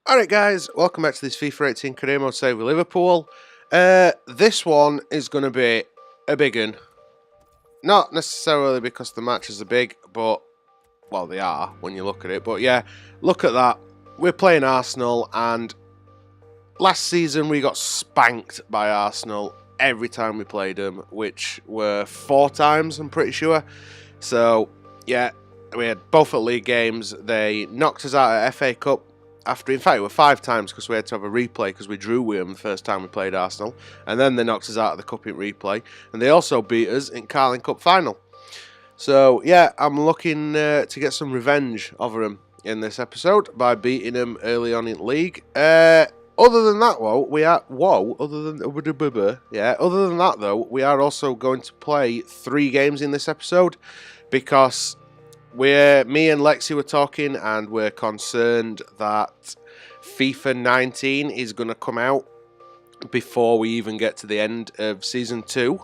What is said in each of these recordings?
Alright guys, welcome back to this FIFA 18 career mode save with Liverpool. This one is going to be a big one. Not necessarily because the matches are big, but, well, they are when you look at it. But yeah, look at that. We're playing Arsenal, and last season we got spanked by Arsenal every time we played them, which were 4 times, I'm pretty sure. So, yeah, we had both at league games. They knocked us out at FA Cup. In fact, it were 5 times because we had to have a replay because we drew with them the first time we played Arsenal. And then they knocked us out of the Cup in replay. And they also beat us in Carling Cup final. So, yeah, I'm looking to get some revenge over them in this episode by beating them early on in league. Other than that, we are also going to play 3 games in this episode because me and Lexi were talking, and we're concerned that FIFA 19 is going to come out before we even get to the end of Season 2.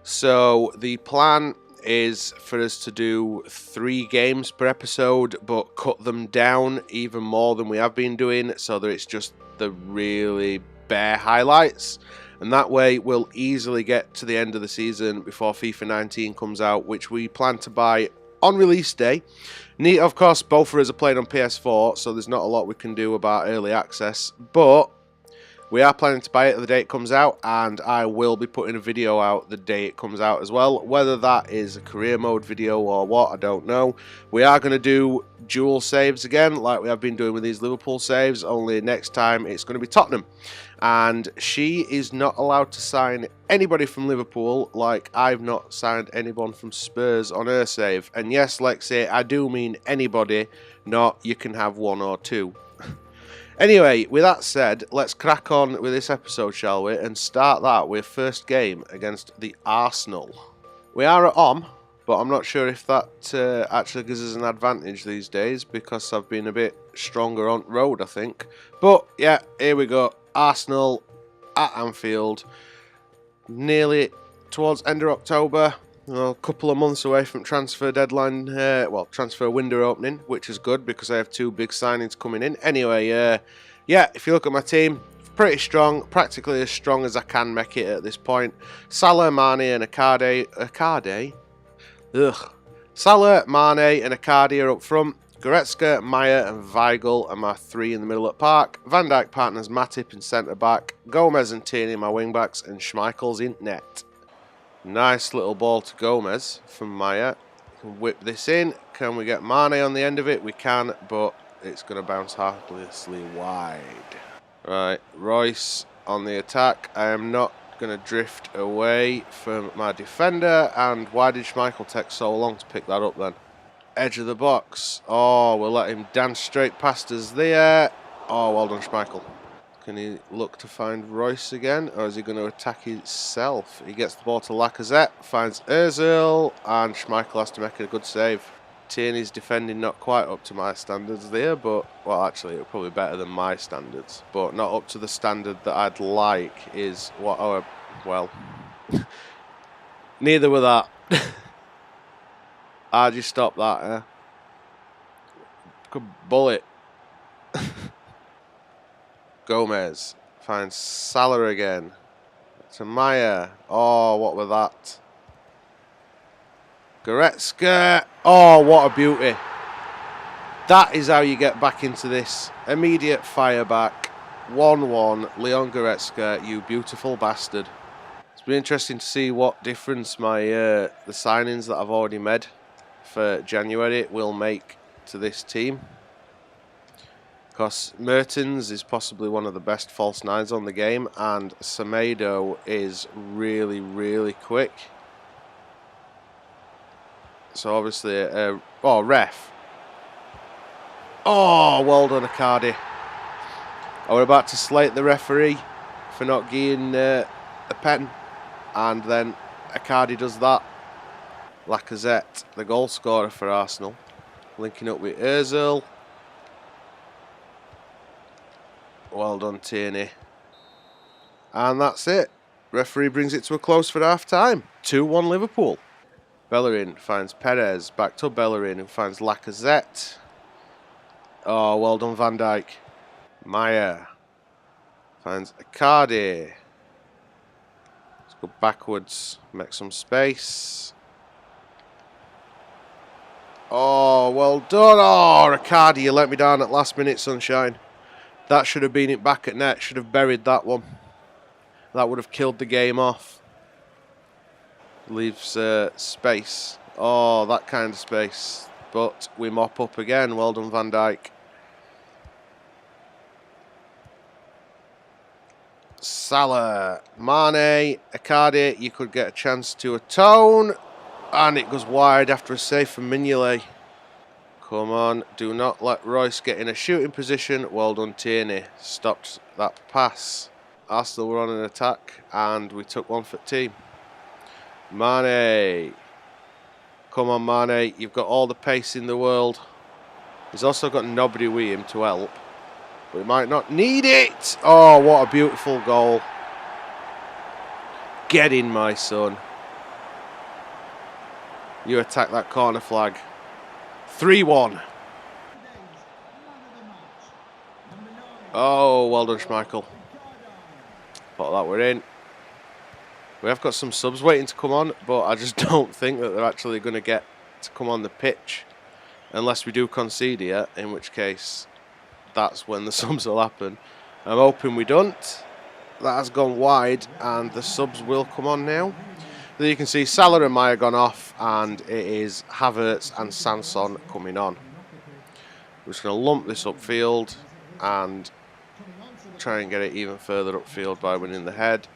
So the plan is for us to do 3 games per episode, but cut them down even more than we have been doing, so that it's just the really bare highlights. And that way we'll easily get to the end of the season before FIFA 19 comes out, which we plan to buy on release day. Of course, both of us are playing on PS4, so there's not a lot we can do about early access, but we are planning to buy it the day it comes out, and I will be putting a video out the day it comes out as well. Whether that is a career mode video or what, I don't know. We are going to do dual saves again, like we have been doing with these Liverpool saves, only next time it's going to be Tottenham. And she is not allowed to sign anybody from Liverpool, like I've not signed anyone from Spurs on her save. And yes, Lexi, I do mean anybody, not you can have 1 or 2. Anyway, with that said, let's crack on with this episode, shall we? And start that with first game against the Arsenal. We are at but I'm not sure if that actually gives us an advantage these days, because I've been a bit stronger on road, I think. But yeah, here we go. Arsenal at Anfield, nearly towards end of October. A couple of months away from transfer deadline, transfer window opening, which is good because I have 2 big signings coming in. Anyway, yeah, if you look at my team, pretty strong, practically as strong as I can make it at this point. Salah, Mane and Icardi. Salah, Mane and Icardi are up front. Goretzka, Maya and Weigl are my 3 in the middle at Park. Van Dijk partners Matip in centre-back. Gomez and Tierney my wing-backs, and Schmeichel's in net. Nice little ball to Gomez from Maya. Can whip this in. Can we get Mane on the end of it? We can, but it's going to bounce harmlessly wide. Right, Royce on the attack. I am not going to drift away from my defender. And why did Schmeichel take so long to pick that up then? Edge of the box. Oh, we'll let him dance straight past us there. Oh, well done, Schmeichel. Can he look to find Royce again, or is he going to attack himself? He gets the ball to Lacazette, finds Ozil, and Schmeichel has to make a good save. Tierney's defending not quite up to my standards there, but, well, actually, it's probably better than my standards, but not up to the standard that I'd like is what our, well, neither were that. How'd you stop that, eh? Good bullet. Gomez finds Salah again. To Maya. Oh, what was that? Goretzka. Oh, what a beauty. That is how you get back into this. Immediate fire back. 1-1. Leon Goretzka, you beautiful bastard. It's been interesting to see what difference my the signings that I've already made for January will make to this team. Because Mertens is possibly one of the best false nines on the game, and Semedo is really, really quick. So obviously, ref. Oh, well done, Icardi. I was about to slate the referee for not getting a pen, and then Icardi does that. Lacazette, the goal scorer for Arsenal, linking up with Ozil. Well done, Tierney. And that's it. Referee brings it to a close for half-time. 2-1 Liverpool. Bellerin finds Perez. Back to Bellerin, who finds Lacazette. Oh, well done, Van Dijk. Maya finds Icardi. Let's go backwards, make some space. Oh, well done. Oh, Icardi, you let me down at last minute, sunshine. That should have been it back at net. Should have buried that one. That would have killed the game off. Leaves space. Oh, that kind of space. But we mop up again. Well done, Van Dijk. Salah, Mane, Icardi. You could get a chance to atone. And it goes wide after a save from Mignolet. Come on, do not let Royce get in a shooting position. Well done, Tierney. Stopped that pass. Arsenal were on an attack and we took one for the team. Mane. Come on, Mane. You've got all the pace in the world. He's also got nobody with him to help. But he might not need it. Oh, what a beautiful goal. Get in, my son. You attack that corner flag. 3-1. Oh, well done, Schmeichel. Thought that we're in. We have got some subs waiting to come on, but I just don't think that they're actually going to get to come on the pitch unless we do concede here, in which case that's when the subs will happen. I'm hoping we don't. That has gone wide and the subs will come on now. There you can see Salah and Maya gone off and it is Havertz and Sanson coming on. We're just going to lump this upfield and try and get it even further upfield by winning the head.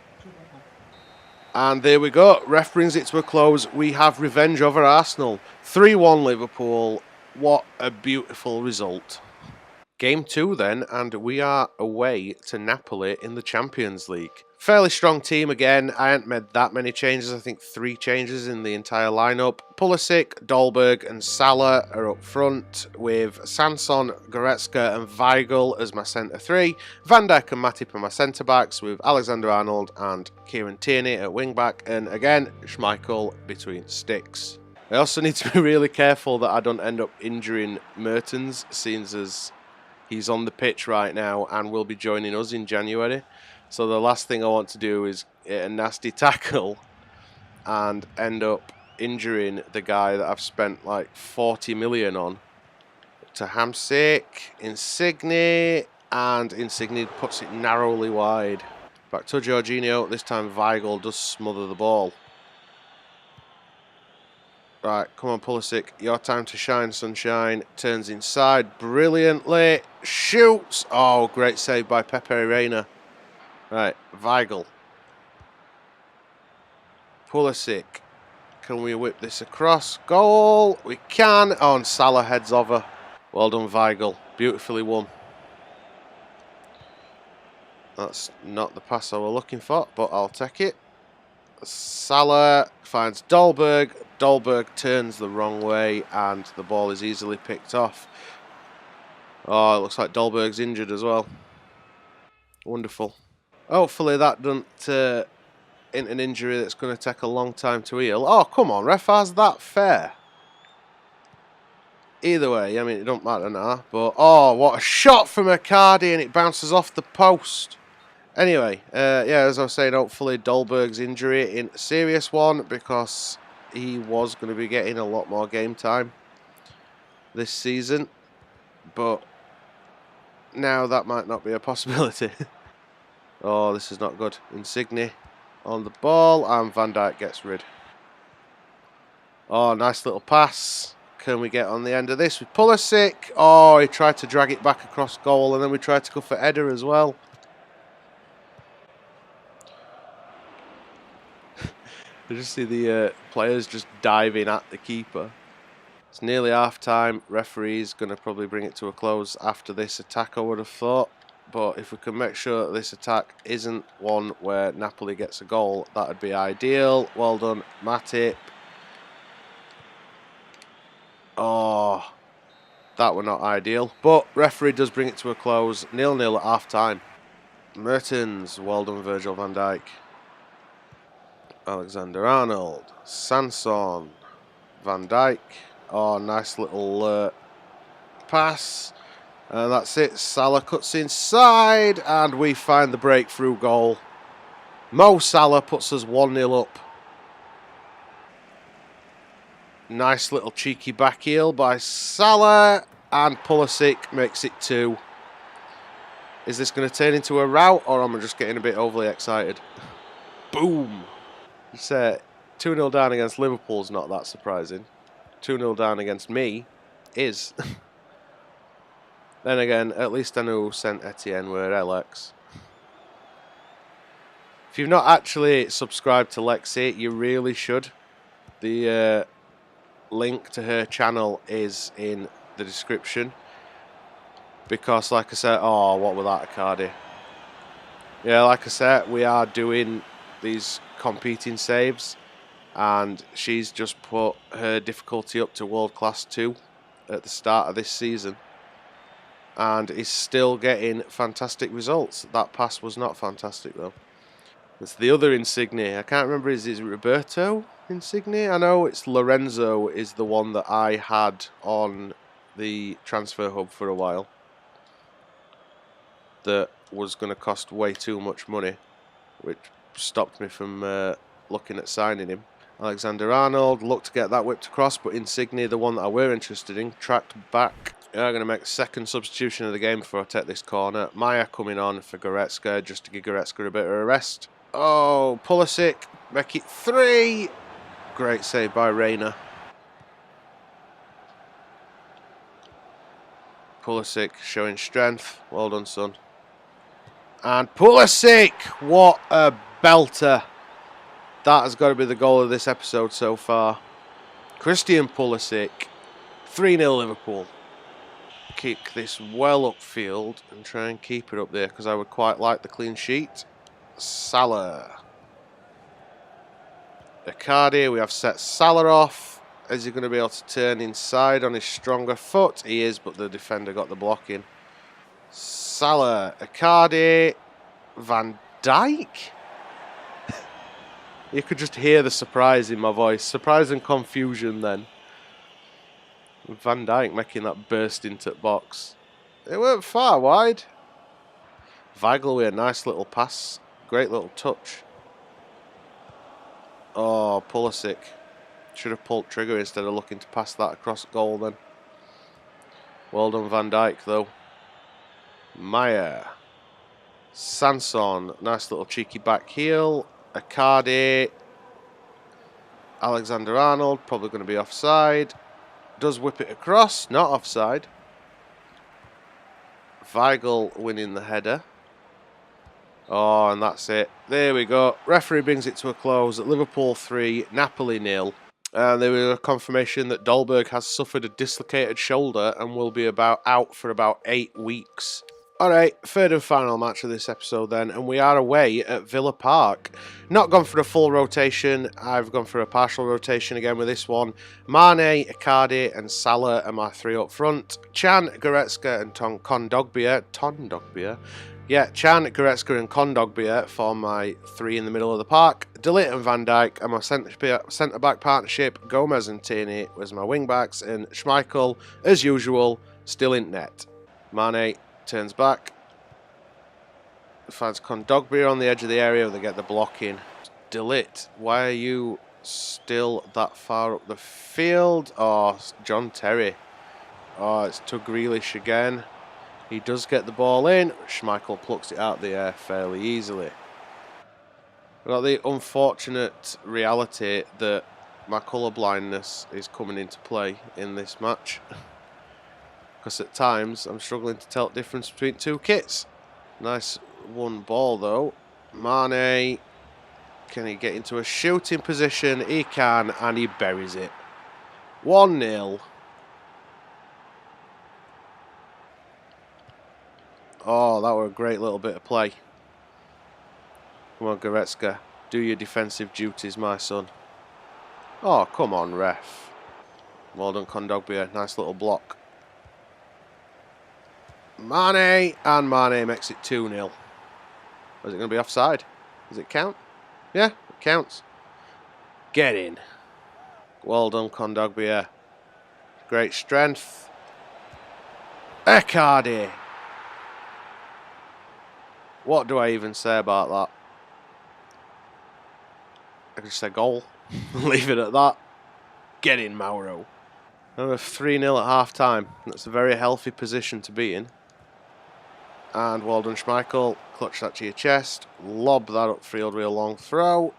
And there we go. Ref brings it to a close. We have revenge over Arsenal. 3-1 Liverpool. What a beautiful result. Game 2 then, and we are away to Napoli in the Champions League. Fairly strong team again. I haven't made that many changes. I think 3 changes in the entire lineup. Pulisic, Dolberg and Salah are up front with Sanson, Goretzka and Weigl as my centre 3. Van Dijk and Matip are my centre backs with Alexander-Arnold and Kieran Tierney at wing back. And again, Schmeichel between sticks. I also need to be really careful that I don't end up injuring Mertens, seeing as he's on the pitch right now and will be joining us in January. So the last thing I want to do is hit a nasty tackle and end up injuring the guy that I've spent like 40 million on. To Hamsik, Insigne, and Insigne puts it narrowly wide. Back to Jorginho. This time Weigl does smother the ball. Right, come on Pulisic, your time to shine, sunshine. Turns inside brilliantly, shoots. Oh, great save by Pepe Reina. Right, Weigl. Pulisic. Can we whip this across? Goal! We can. Oh, and Salah heads over. Well done, Weigl. Beautifully won. That's not the pass I was looking for, but I'll take it. Salah finds Dolberg. Dolberg turns the wrong way and the ball is easily picked off. Oh, it looks like Dolberg's injured as well. Wonderful. Hopefully that doesn't into an injury that's going to take a long time to heal. Oh, come on, ref, how's that fair? Either way, I mean, it don't matter now. But, oh, what a shot from Icardi and it bounces off the post. Anyway, yeah, as I was saying, hopefully Dolberg's injury isn't a serious one because he was going to be getting a lot more game time this season. But now that might not be a possibility. Oh, this is not good. Insigne on the ball and Van Dijk gets rid. Oh, nice little pass. Can we get on the end of this with Pulisic? Oh, he tried to drag it back across goal and then we tried to go for header as well. I just see the players just diving at the keeper. It's nearly half time. Referee's going to probably bring it to a close after this attack, I would have thought. But if we can make sure that this attack isn't one where Napoli gets a goal, that would be ideal. Well done, Matip. Oh, that were not ideal. But referee does bring it to a close. 0-0 at half time. Mertens, well done, Virgil van Dijk. Alexander-Arnold, Sanson, Van Dijk. Oh, nice little pass. And that's it. Salah cuts inside, and we find the breakthrough goal. Mo Salah puts us 1-0 up. Nice little cheeky back heel by Salah, and Pulisic makes it 2. Is this going to turn into a rout, or am I just getting a bit overly excited? Boom! It's 2-0 down against Liverpool's not that surprising. 2-0 down against me is. Then again, at least I know Saint Etienne were LX. If you've not actually subscribed to Lexi, you really should. The link to her channel is in the description. Because, like I said, oh, what was that, Icardi? Yeah, like I said, we are doing these competing saves. And she's just put her difficulty up to World Class 2 at the start of this season. And is still getting fantastic results. That pass was not fantastic, though. It's the other Insigne. I can't remember, is it Roberto Insigne? I know it's Lorenzo is the one that I had on the transfer hub for a while. That was going to cost way too much money, which stopped me from looking at signing him. Alexander-Arnold looked to get that whipped across, but Insigne, the one that I were interested in, tracked back. Yeah, I'm going to make the second substitution of the game before I take this corner. Maya coming on for Goretzka, just to give Goretzka a bit of a rest. Oh, Pulisic, make it 3. Great save by Reina. Pulisic showing strength. Well done, son. And Pulisic, what a belter. That has got to be the goal of this episode so far. Christian Pulisic, 3-0 Liverpool. Kick this well upfield and try and keep it up there because I would quite like the clean sheet. Salah. Icardi, we have set Salah off. Is he going to be able to turn inside on his stronger foot? He is, but the defender got the block in. Salah, Icardi, Van Dijk. You could just hear the surprise in my voice. Surprise and confusion then. Van Dijk making that burst into the box. It weren't far wide. Weigl with a nice little pass. Great little touch. Oh, Pulisic. Should have pulled trigger instead of looking to pass that across goal then. Well done Van Dijk though. Maya. Sanson. Nice little cheeky back heel. Icardi. Alexander-Arnold. Probably going to be offside. Does whip it across. Not offside. Weigl winning the header. Oh, and that's it. There we go. Referee brings it to a close at Liverpool 3, Napoli 0. And there was a confirmation that Dolberg has suffered a dislocated shoulder and will be out for about 8 weeks. Alright, third and final match of this episode then, and we are away at Villa Park. Not gone for a full rotation, I've gone for a partial rotation again with this one. Mane, Icardi and Salah are my 3 up front. Chan, Goretzka and Kondogbia. Yeah, Chan, Goretzka and Kondogbia form my 3 in the middle of the park. De Ligt and Van Dijk are my centre-back partnership. Gomez and Tierney was my wing-backs, and Schmeichel, as usual, still in net. Mane turns back, finds Kondogbia on the edge of the area, they get the block in. De Ligt, why are you still that far up the field? Oh, John Terry. Oh, it's to Grealish again. He does get the ball in. Schmeichel plucks it out of the air fairly easily. I've got the unfortunate reality that my colour blindness is coming into play in this match. Because at times I'm struggling to tell the difference between 2 kits. Nice one ball though. Mane, can he get into a shooting position? He can, and he buries it. 1-0. Oh, that was a great little bit of play. Come on, Goretzka. Do your defensive duties, my son. Oh, come on, ref. Well done, Kondogbia. Nice little block. Mane, and Mane makes it 2-0. Is it going to be offside? Does it count? Yeah, it counts. Get in. Well done, Kondogbia. Great strength. Icardi. What do I even say about that? I could just say goal. Leave it at that. Get in, Mauro. We're 3-0 at half time. That's a very healthy position to be in. And well done, Schmeichel. Clutch that to your chest. Lob that upfield with a long throw.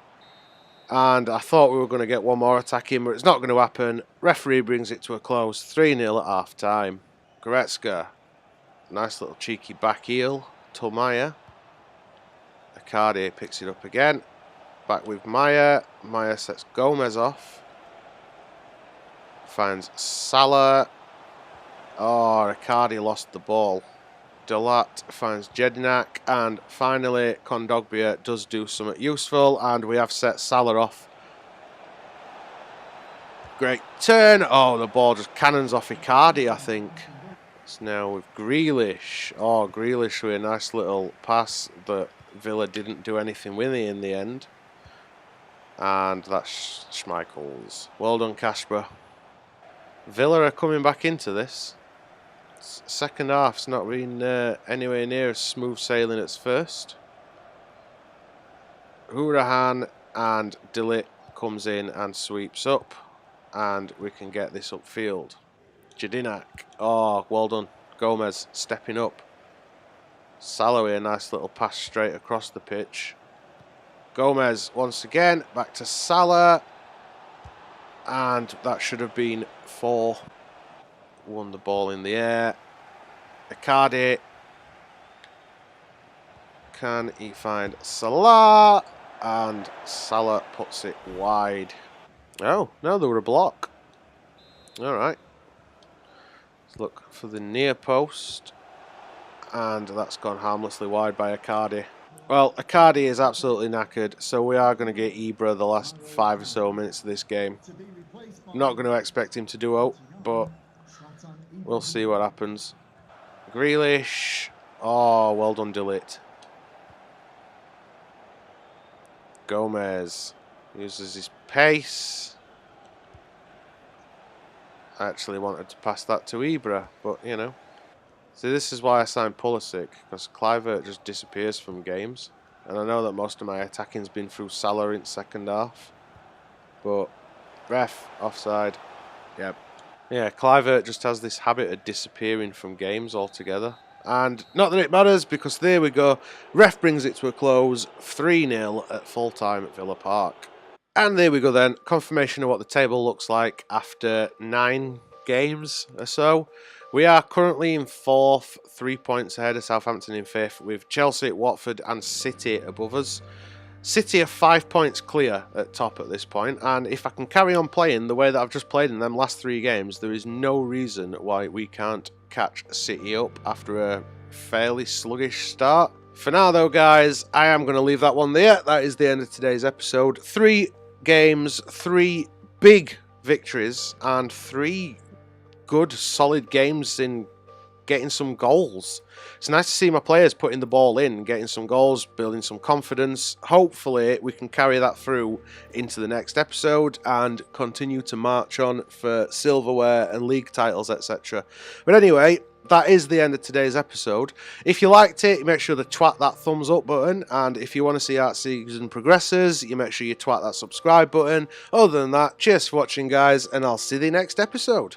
And I thought we were going to get one more attack in, but it's not going to happen. Referee brings it to a close. 3-0 at half time. Goretzka. Nice little cheeky back heel. Tolmaya. Icardi picks it up again. Back with Maya. Maya sets Gomez off. Finds Salah. Oh, Icardi lost the ball. Delat finds Jedinak, and finally Kondogbia does do something useful, and we have set Salah off. Great turn. Oh, the ball just cannons off Icardi, I think. It's now with Grealish. Oh, Grealish with a nice little pass that Villa didn't do anything with it in the end. And that's Schmeichel's. Well done, Kasper. Villa are coming back into this. Second half's not been anywhere near as smooth sailing as first. Hourahan and Dillit comes in and sweeps up, and we can get this upfield. Jedinak, oh, well done. Gomez stepping up. Salah with a nice little pass straight across the pitch. Gomez once again, back to Salah, and that should have been 4. Won the ball in the air. Icardi. Can he find Salah? And Salah puts it wide. Oh, no, there were a block. Alright. Let's look for the near post. And that's gone harmlessly wide by Icardi. Well, Icardi is absolutely knackered, so we are going to get Ibra the last 5 or so minutes of this game. Not going to expect him to duo, but we'll see what happens. Grealish. Oh, well done, Dillit. Gomez uses his pace. I actually wanted to pass that to Ibra, but, you know. See, this is why I signed Pulisic, because Kluivert just disappears from games. And I know that most of my attacking's been through Salah in second half. But, ref, offside. Yep. Yeah, Kluivert just has this habit of disappearing from games altogether. And not that it matters, because there we go. Ref brings it to a close, 3-0 at full time at Villa Park. And there we go then, confirmation of what the table looks like after 9 games or so. We are currently in 4th, 3 points ahead of Southampton in 5th, with Chelsea, Watford and City above us. City are 5 points clear at top at this point, and if I can carry on playing the way that I've just played in them last 3 games, there is no reason why we can't catch City up after a fairly sluggish start. For now though, guys, I am going to leave that one there. That is the end of today's episode. 3 games, 3 big victories, and 3 good, solid games in getting some goals. It's nice to see my players putting the ball in, getting some goals, building some confidence. Hopefully we can carry that through into the next episode and continue to march on for silverware and league titles, etc. But anyway, that is the end of today's episode. If you liked it, make sure to twat that thumbs up button, and if you want to see Art Season progresses, you make sure you twat that subscribe button. Other than that, cheers for watching, guys, and I'll see you in the next episode.